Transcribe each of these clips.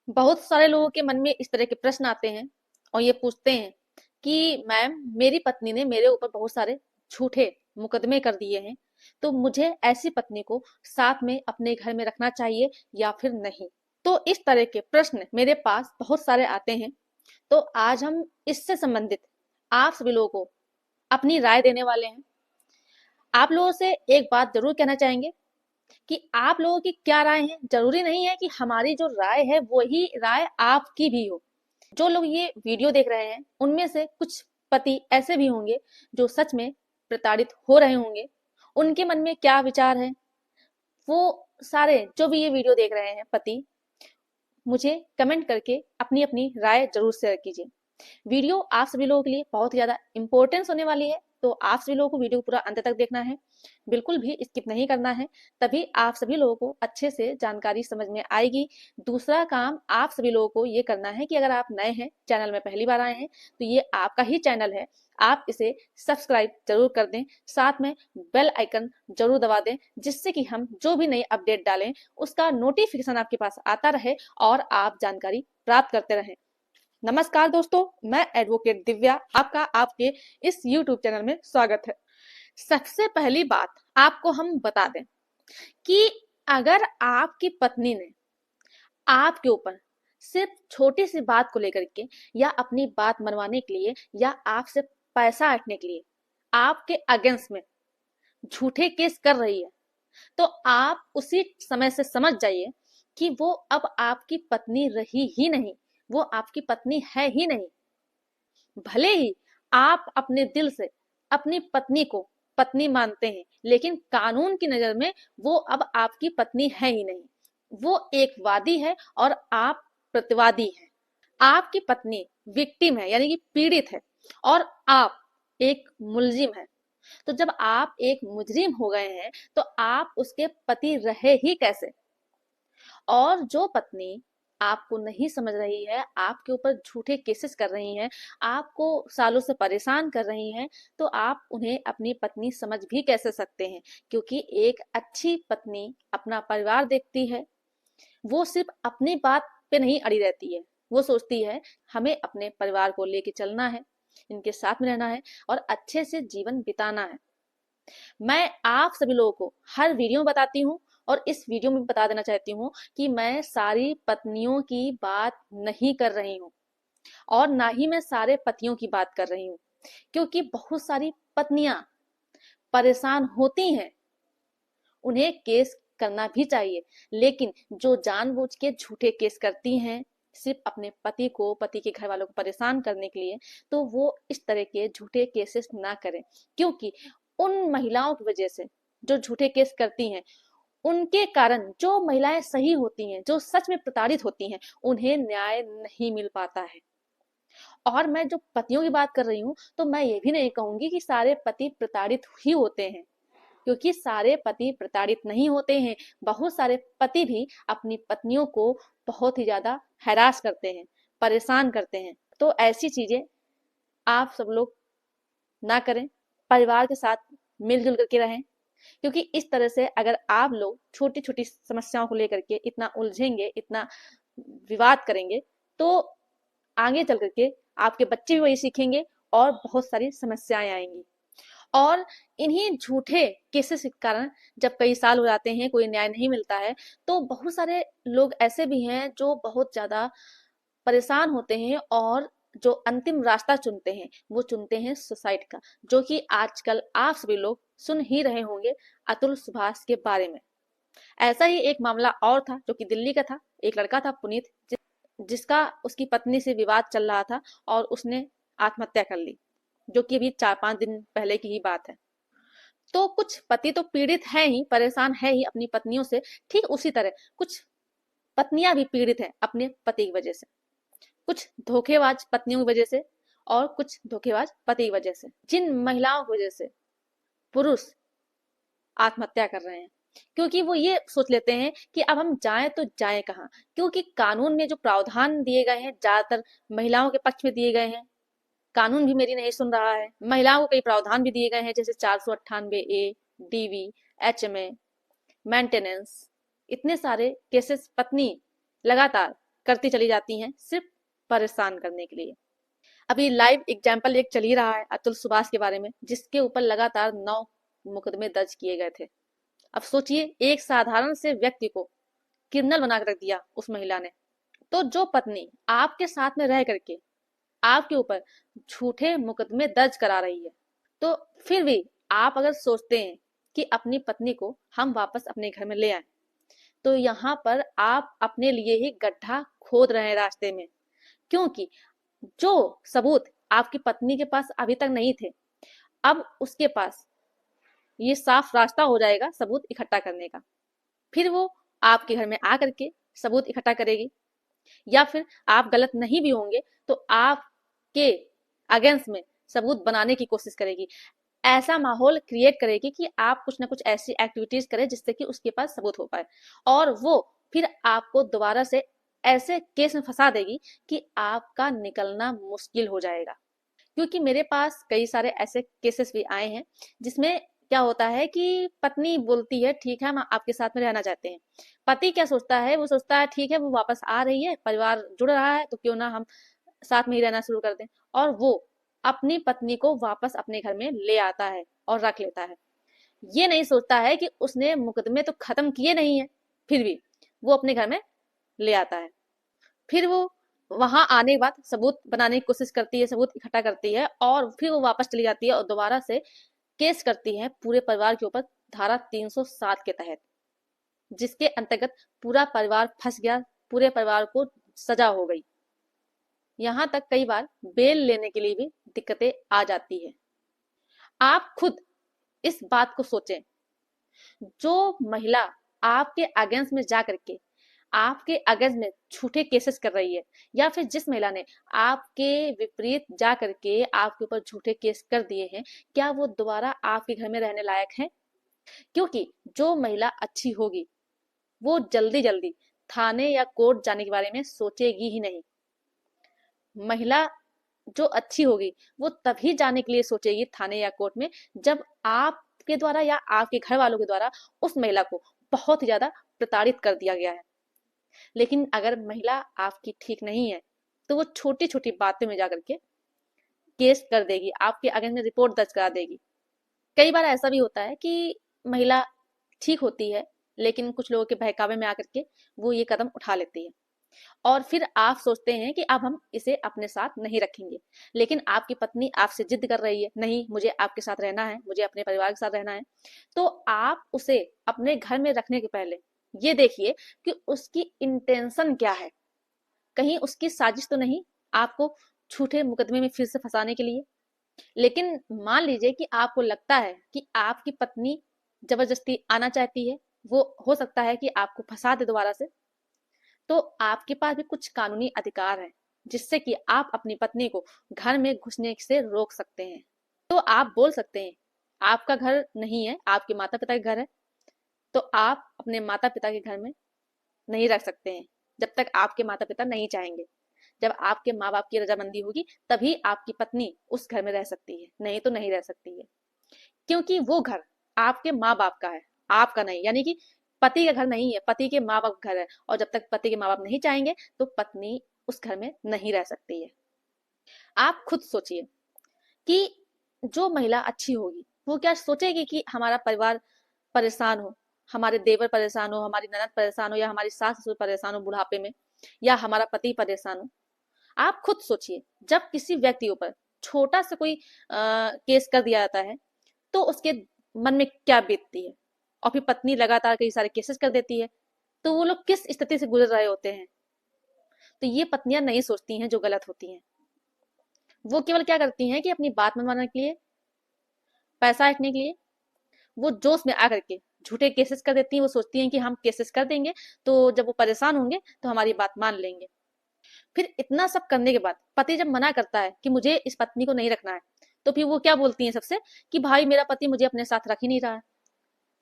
बहुत सारे लोगों के मन में इस तरह के प्रश्न आते हैं और ये पूछते हैं कि मैम, मेरी पत्नी ने मेरे ऊपर बहुत सारे झूठे मुकदमे कर दिए हैं, तो मुझे ऐसी पत्नी को साथ में अपने घर में रखना चाहिए या फिर नहीं। तो इस तरह के प्रश्न मेरे पास बहुत सारे आते हैं। तो आज हम इससे संबंधित आप सभी लोगों को अपनी राय देने वाले हैं। आप लोगों से एक बात जरूर कहना चाहेंगे कि आप लोगों की क्या राय है। जरूरी नहीं है कि हमारी जो राय है वही राय आपकी भी हो। जो लोग ये वीडियो देख रहे हैं उनमें से कुछ पति ऐसे भी होंगे जो सच में प्रताड़ित हो रहे होंगे। उनके मन में क्या विचार है, वो सारे जो भी ये वीडियो देख रहे हैं पति, मुझे कमेंट करके अपनी अपनी राय जरूर शेयर कीजिए। वीडियो आप सभी लोगों के लिए बहुत ज्यादा इंपॉर्टेंस होने वाली है, तो आप सभी लोगों को वीडियो पूरा अंत तक देखना है, बिल्कुल भी स्किप नहीं करना है। तभी आप सभी लोगों को अच्छे से जानकारी समझ में आएगी। दूसरा काम आप सभी लोगों को ये करना है कि अगर आप नए हैं, चैनल में पहली बार आए हैं, तो ये आपका ही चैनल है, आप इसे सब्सक्राइब जरूर कर दें, साथ में बेल आइकन जरूर दबा दें, जिससे कि हम जो भी नई अपडेट डालें उसका नोटिफिकेशन आपके पास आता रहे और आप जानकारी प्राप्त करते रहें। नमस्कार दोस्तों, मैं एडवोकेट दिव्या आपका आपके इस YouTube चैनल में स्वागत है। सबसे पहली बात आपको हम बता दें कि अगर आपकी पत्नी ने आपके ऊपर सिर्फ छोटी सी बात को लेकर के या अपनी बात मनवाने के लिए या आपसे पैसा हटने के लिए आपके अगेंस्ट में झूठे केस कर रही है, तो आप उसी समय से समझ जाइए कि वो अब आपकी पत्नी रही ही नहीं, वो आपकी पत्नी है ही नहीं। भले ही आप अपने दिल से अपनी पत्नी को पत्नी मानते हैं, लेकिन कानून की नजर में वो अब आपकी पत्नी है ही नहीं। वो एक वादी है और आप प्रतिवादी हैं। आपकी पत्नी विक्टिम है, यानी कि पीड़ित है, और आप एक मुलजिम है। तो जब आप एक मुजरिम हो गए हैं तो आप उसके पति रहे ही कैसे। और जो पत्नी आपको नहीं समझ रही है, आपके ऊपर झूठे केसेस कर रही हैं, आपको सालों से परेशान कर रही हैं, तो आप उन्हें अपनी पत्नी समझ भी कैसे सकते हैं। क्योंकि एक अच्छी पत्नी अपना परिवार देखती है, वो सिर्फ अपनी बात पे नहीं अड़ी रहती है। वो सोचती है हमें अपने परिवार को लेके चलना है, इनके साथ में रहना है और अच्छे से जीवन बिताना है। मैं आप सभी लोगों को हर वीडियो में बताती हूँ और इस वीडियो में बता देना चाहती हूँ कि मैं सारी पत्नियों की बात नहीं कर रही हूँ और ना ही मैं सारे पतियों की बात कर रही हूँ। क्योंकि बहुत सारी पत्नियां परेशान होती हैं, उन्हें केस करना भी चाहिए, लेकिन जो जानबूझ के झूठे केस करती हैं सिर्फ अपने पति को, पति के घर वालों को परेशान करने के लिए, तो वो इस तरह के झूठे केसेस ना करें। क्योंकि उन महिलाओं की वजह से जो झूठे केस करती हैं, उनके कारण जो महिलाएं सही होती हैं, जो सच में प्रताड़ित होती हैं, उन्हें न्याय नहीं मिल पाता है। और मैं जो पतियों की बात कर रही हूँ, तो मैं ये भी नहीं कहूंगी कि सारे पति प्रताड़ित ही होते हैं, क्योंकि सारे पति प्रताड़ित नहीं होते हैं। बहुत सारे पति भी अपनी पत्नियों को बहुत ही ज्यादा हैरास करते हैं, परेशान करते हैं। तो ऐसी चीजें आप सब लोग ना करें, परिवार के साथ मिलजुल करके रहें। क्योंकि इस तरह से अगर आप लोग छोटी छोटी समस्याओं को लेकर के इतना उलझेंगे, इतना विवाद करेंगे, तो आगे चल करके आपके बच्चे भी वही सीखेंगे और बहुत सारी समस्याएं आएंगी। और इन्हीं झूठे केसेस के कारण जब कई साल हो जाते हैं, कोई न्याय नहीं मिलता है, तो बहुत सारे लोग ऐसे भी हैं जो बहुत ज्यादा परेशान होते हैं और जो अंतिम रास्ता चुनते हैं वो चुनते हैं सुसाइड का, जो कि आजकल आप सभी लोग सुन ही रहे होंगे अतुल सुभाष के बारे में। ऐसा ही एक मामला और था जो कि दिल्ली का था। एक लड़का था पुनीत, जिसका उसकी पत्नी से विवाद चल रहा था और उसने आत्महत्या कर ली, जो कि अभी 4-5 दिन पहले की ही बात है। तो कुछ पति तो पीड़ित है ही, परेशान है ही अपनी पत्नियों से, ठीक उसी तरह कुछ पत्नियां भी पीड़ित हैं अपने पति की वजह से। कुछ धोखेबाज पत्नियों की वजह से और कुछ धोखेबाज पति की वजह से। जिन महिलाओं की वजह से पुरुष आत्महत्या कर रहे हैं, क्योंकि वो ये सोच लेते हैं कि अब हम जाएं तो जाएं कहाँ। क्योंकि कानून में जो प्रावधान दिए गए हैं ज्यादातर महिलाओं के पक्ष में दिए गए हैं। कानून भी मेरी नहीं सुन रहा है। महिलाओं को कई प्रावधान भी दिए गए हैं, जैसे 498A, DV, HMA, मेंटेनेंस। इतने सारे केसेस पत्नी लगातार करती चली जाती हैं सिर्फ परेशान करने के लिए। अभी लाइव एग्जाम्पल एक चल ही रहा है अतुल सुभाष के बारे में, जिसके ऊपर लगातार 9 मुकदमे दर्ज किए गए थे। अब सोचिए, एक साधारण से व्यक्ति को क्रिमिनल बना कर रख दिया उस महिला ने। तो जो पत्नी आपके साथ में रह करके आपके ऊपर झूठे मुकदमे दर्ज करा रही है, तो फिर भी आप अगर सोचते हैं कि अपनी पत्नी को हम वापस अपने घर में ले आए, तो यहाँ पर आप अपने लिए ही गड्ढा खोद रहे हैं रास्ते में। क्योंकि जो सबूत आपकी पत्नी के पास अभी तक नहीं थे, अब उसके पास ये साफ रास्ता हो जाएगा सबूत इकट्ठा करने का। फिर वो आपके घर में आकर के सबूत इकट्ठा करेगी, या फिर आप गलत नहीं भी होंगे तो आपके अगेंस्ट में सबूत बनाने की कोशिश करेगी। ऐसा माहौल क्रिएट करेगी कि आप कुछ ना कुछ ऐसी एक्टिविटीज करें जिससे कि उसके पास सबूत हो पाए, और वो फिर आपको दोबारा से ऐसे केस में फंसा देगी कि आपका निकलना मुश्किल हो जाएगा। क्योंकि मेरे पास कई सारे ऐसे केसेस भी आए हैं जिसमें क्या होता है कि पत्नी बोलती है ठीक है हम आपके साथ में रहना चाहते हैं। पति क्या सोचता है, वो सोचता है ठीक है वो वापस आ रही है, परिवार जुड़ रहा है, तो क्यों ना हम साथ में ही रहना शुरू कर दें। और वो अपनी पत्नी को वापस अपने घर में ले आता है और रख लेता है। ये नहीं सोचता है कि उसने मुकदमे तो खत्म किए नहीं है, फिर भी वो अपने घर में ले आता है। फिर वो वहां आने के बाद सबूत बनाने की कोशिश करती है, सबूत इकट्ठा करती है, और फिर वो वापस चली जाती है और दोबारा से केस करती है पूरे परिवार के ऊपर धारा 307 के तहत, जिसके अंतर्गत पूरा परिवार फंस गया, पूरे परिवार को सजा हो गई। यहाँ तक कई बार बेल लेने के लिए भी दिक्कतें आ जाती है। आप खुद इस बात को सोचें, जो महिला आपके अगेंस्ट में जा करके आपके अगेंस्ट में झूठे केसेस कर रही है, या फिर जिस महिला ने आपके विपरीत जा करके आपके ऊपर झूठे केस कर दिए हैं, क्या वो दोबारा आपके घर में रहने लायक है? क्योंकि जो महिला अच्छी होगी वो जल्दी जल्दी थाने या कोर्ट जाने के बारे में सोचेगी ही नहीं। महिला जो अच्छी होगी वो तभी जाने के लिए सोचेगी थाने या कोर्ट में, जब आपके द्वारा या आपके घर वालों के द्वारा उस महिला को बहुत ही ज्यादा प्रताड़ित कर दिया गया है। लेकिन अगर महिला आपकी ठीक नहीं है तो वो छोटी छोटी बातों में जाकर के केस कर देगी, आपके अगेंस्ट में रिपोर्ट दर्ज करा देगी। कई बार ऐसा भी होता है कि महिला ठीक होती है, लेकिन कुछ लोगों के बहकावे में आकर के वो ये कदम उठा लेती है, और फिर आप सोचते हैं कि अब हम इसे अपने साथ नहीं रखेंगे। लेकिन आपकी पत्नी आपसे जिद कर रही है, नहीं मुझे आपके साथ रहना है, मुझे अपने परिवार के साथ रहना है। तो आप उसे अपने घर में रखने के पहले ये देखिए कि उसकी इंटेंशन क्या है। कहीं उसकी साजिश तो नहीं आपको झूठे मुकदमे में फिर से फंसाने के लिए। लेकिन मान लीजिए कि आपको लगता है कि आपकी पत्नी जबरदस्ती आना चाहती है, वो हो सकता है कि आपको फंसा दे दोबारा से, तो आपके पास भी कुछ कानूनी अधिकार है जिससे कि आप अपनी पत्नी को घर में घुसने से रोक सकते हैं। तो आप बोल सकते हैं आपका घर नहीं है, आपके माता पिता का घर है, तो आप अपने माता पिता के घर में नहीं रख सकते हैं जब तक आपके माता पिता नहीं चाहेंगे। जब आपके माँ बाप की रजामंदी होगी तभी आपकी पत्नी उस घर में रह सकती है, नहीं तो नहीं रह सकती है। क्योंकि वो घर आपके माँ बाप का है, आपका नहीं। यानी कि पति का घर नहीं है, पति के माँ बाप का घर है, और जब तक पति के माँ बाप नहीं चाहेंगे तो पत्नी उस घर में नहीं रह सकती है। आप खुद सोचिए कि जो महिला अच्छी होगी वो क्या सोचेगी कि हमारा परिवार परेशान हो, हमारे देवर परेशान हो, हमारी ननद परेशान हो, या हमारी सास ससुर परेशान हो बुढ़ापे में, या हमारा पति परेशान हो। आप खुद सोचिए, जब किसी व्यक्ति ऊपर छोटा सा कोई केस कर दिया जाता है तो उसके मन में क्या बीतती है, और फिर पत्नी लगातार कई सारे केसेस कर देती है, तो वो लोग किस स्थिति से गुजर रहे होते हैं। तो ये पत्नियां नहीं सोचती हैं जो गलत होती हैं। वो केवल क्या करती हैं कि अपनी बात मनवाने के लिए, पैसा हटने के लिए, वो जोश में आकर के झूठे केसेस कर देती हैं। वो सोचती हैं कि हम केसेस कर देंगे तो जब वो परेशान होंगे तो हमारी बात मान लेंगे। फिर इतना सब करने के बाद पति जब मना करता है कि मुझे इस पत्नी को नहीं रखना है, तो फिर वो क्या बोलती हैं सबसे कि भाई मेरा पति मुझे अपने साथ रख ही नहीं रहा है।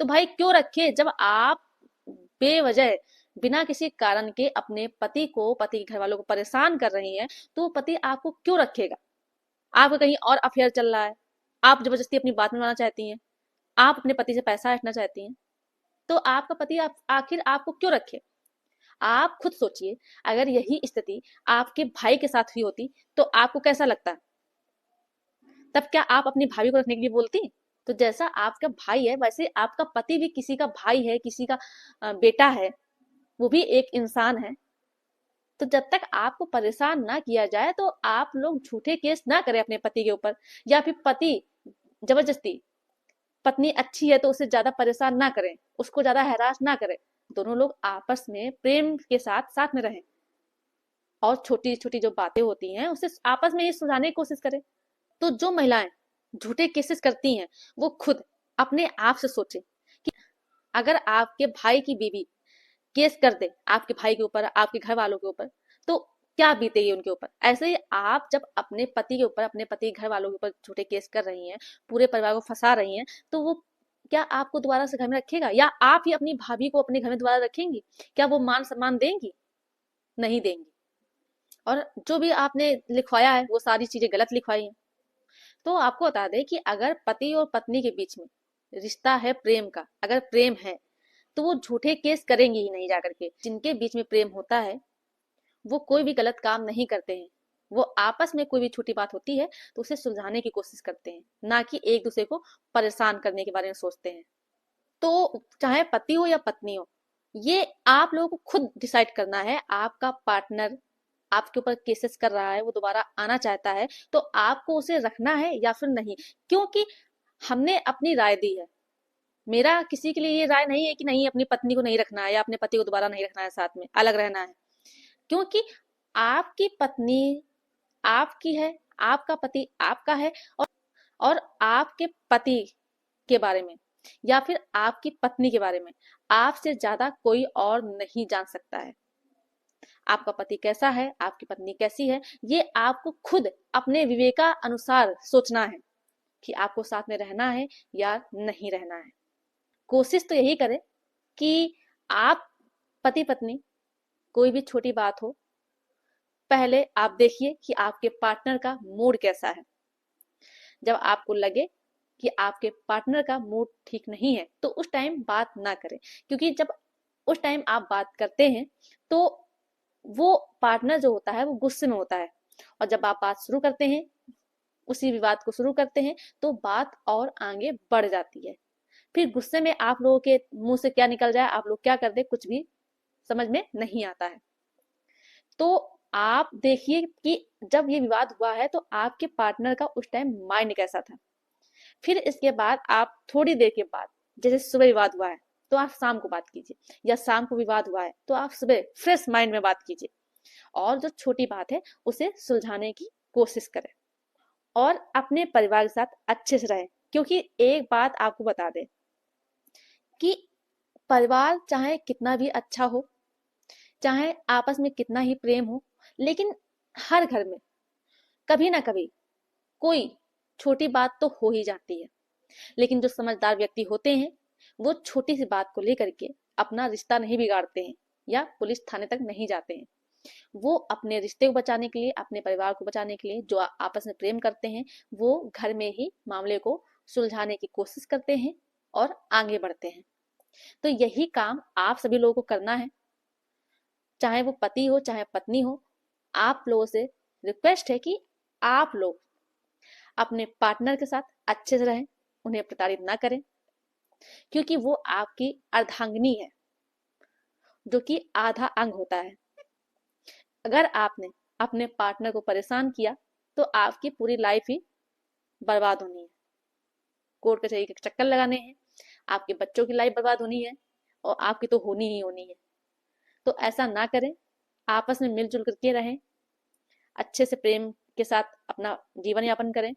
तो भाई क्यों रखे, जब आप बेवजह बिना किसी कारण के अपने पति को, पति के घर वालों को परेशान कर रही हैं, तो वो पति आपको क्यों रखेगा? आपका कहीं और अफेयर चल रहा है, आप जबरदस्ती अपनी बात मनवाना चाहती हैं, आप अपने पति से पैसा हटना चाहती हैं, तो आपका पति आखिर आपको क्यों रखे? आप खुद सोचिए, अगर यही स्थिति आपके भाई के साथ हुई होती तो आपको कैसा लगता? तब क्या आप अपनी भाभी को रखने के लिए बोलती? तो जैसा आपका भाई है वैसे आपका पति भी किसी का भाई है, किसी का बेटा है, वो भी एक इंसान है। तो जब तक आपको परेशान ना किया जाए तो आप लोग झूठे केस ना करें अपने पति के ऊपर, या फिर पति जबरदस्ती पत्नी अच्छी है तो उसे ज्यादा परेशान ना करें, उसको ज्यादा हैरास ना करें। दोनों लोग आपस में प्रेम के साथ साथ में रहें, और छोटी छोटी जो बातें होती हैं उसे आपस में ही सुलझाने की कोशिश करें। तो जो महिलाएं झूठे केसेस करती हैं वो खुद अपने आप से सोचे कि अगर आपके भाई की बीवी केस कर दे आपके भाई के ऊपर, आपके घर वालों के ऊपर, तो क्या बीतेगी उनके ऊपर। ऐसे ही आप जब अपने पति के ऊपर, अपने पति के घर वालों के ऊपर झूठे केस कर रही हैं, पूरे परिवार को फंसा रही हैं, तो वो क्या आपको दोबारा से घर में रखेगा, या आप ही अपनी भाभी को अपने घर में दोबारा रखेंगी? क्या वो मान सम्मान देंगी? नहीं देंगी। और जो भी आपने लिखवाया है वो सारी चीजें गलत लिखवाई हैं। तो आपको बता दें कि अगर पति और पत्नी के बीच में रिश्ता है प्रेम का, अगर प्रेम है तो वो झूठे केस करेंगे ही नहीं जाकर के। जिनके बीच में प्रेम होता है वो कोई भी गलत काम नहीं करते हैं। वो आपस में कोई भी छोटी बात होती है तो उसे सुलझाने की कोशिश करते हैं, ना कि एक दूसरे को परेशान करने के बारे में सोचते हैं। तो चाहे पति हो या पत्नी हो, ये आप लोगों को खुद डिसाइड करना है। आपका पार्टनर आपके ऊपर केसेस कर रहा है, वो दोबारा आना चाहता है, तो आपको उसे रखना है या फिर नहीं। क्योंकि हमने अपनी राय दी है, मेरा किसी के लिए ये राय नहीं है कि नहीं अपनी पत्नी को नहीं रखना है या अपने पति को दोबारा नहीं रखना है, साथ में अलग रहना है। क्योंकि आपकी पत्नी आपकी है, आपका पति आपका है, और आपके पति के बारे में या फिर आपकी पत्नी के बारे में आपसे ज्यादा कोई और नहीं जान सकता है। आपका पति कैसा है, आपकी पत्नी कैसी है, ये आपको खुद अपने विवेका अनुसार सोचना है कि आपको साथ में रहना है या नहीं रहना है। कोशिश तो यही करें कि आप पति पत्नी कोई भी छोटी बात हो, पहले आप देखिए कि आपके पार्टनर का मूड कैसा है। जब आपको लगे कि आपके पार्टनर का मूड ठीक नहीं है तो उस टाइम बात ना करें, क्योंकि जब उस टाइम आप बात करते हैं तो वो पार्टनर जो होता है वो गुस्से में होता है, और जब आप बात शुरू करते हैं, उसी विवाद को शुरू करते हैं, तो बात और आगे बढ़ जाती है। फिर गुस्से में आप लोगों के मुंह से क्या निकल जाए, आप लोग क्या कर दे, कुछ भी समझ में नहीं आता है। तो आप देखिए कि जब ये विवाद हुआ है तो आपके पार्टनर का उस टाइम माइंड कैसा था। फिर इसके बाद आप थोड़ी देर के बाद, जैसे सुबह विवाद हुआ है तो आप शाम को बात कीजिए, या शाम को विवाद हुआ है तो आप सुबह फ्रेश माइंड में बात कीजिए, और जो छोटी बात है उसे सुलझाने की कोशिश करें, और अपने परिवार के साथ अच्छे से रहें। क्योंकि एक बात आपको बता दें कि परिवार चाहे कितना भी अच्छा हो, चाहे आपस में कितना ही प्रेम हो, लेकिन हर घर में कभी ना कभी कोई छोटी बात तो हो ही जाती है। लेकिन जो समझदार व्यक्ति होते हैं वो छोटी सी बात को लेकर के अपना रिश्ता नहीं बिगाड़ते हैं या पुलिस थाने तक नहीं जाते हैं। वो अपने रिश्ते को बचाने के लिए, अपने परिवार को बचाने के लिए, जो आपस में प्रेम करते हैं, वो घर में ही मामले को सुलझाने की कोशिश करते हैं और आगे बढ़ते हैं। तो यही काम आप सभी लोगों को करना है, चाहे वो पति हो चाहे पत्नी हो। आप लोगों से रिक्वेस्ट है कि आप लोग अपने पार्टनर के साथ अच्छे से रहें, उन्हें प्रताड़ित ना करें, क्योंकि वो आपकी अर्धांगिनी है, जो कि आधा अंग होता है। अगर आपने अपने पार्टनर को परेशान किया तो आपकी पूरी लाइफ ही बर्बाद होनी है, कोर्ट कचहरी के चक्कर लगाने हैं, आपके बच्चों की लाइफ बर्बाद होनी है, और आपकी तो होनी ही होनी है। तो ऐसा ना करें, आपस में मिलजुल करके रहें, अच्छे से प्रेम के साथ अपना जीवन यापन करें।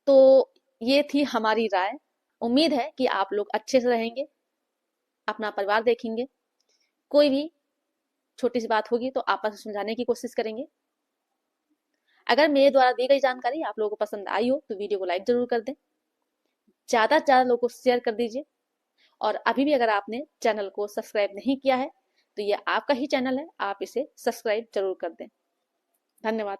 तो ये थी हमारी राय। उम्मीद है कि आप लोग अच्छे से रहेंगे, अपना परिवार देखेंगे, कोई भी छोटी सी बात होगी तो आपस में समझाने की कोशिश करेंगे। अगर मेरे द्वारा दी गई जानकारी आप लोगों को पसंद आई हो तो वीडियो को लाइक जरूर कर दें, ज्यादा से ज्यादा लोगों को शेयर कर दीजिए, और अभी भी अगर आपने चैनल को सब्सक्राइब नहीं किया है तो ये आपका ही चैनल है, आप इसे सब्सक्राइब जरूर कर दें। धन्यवाद।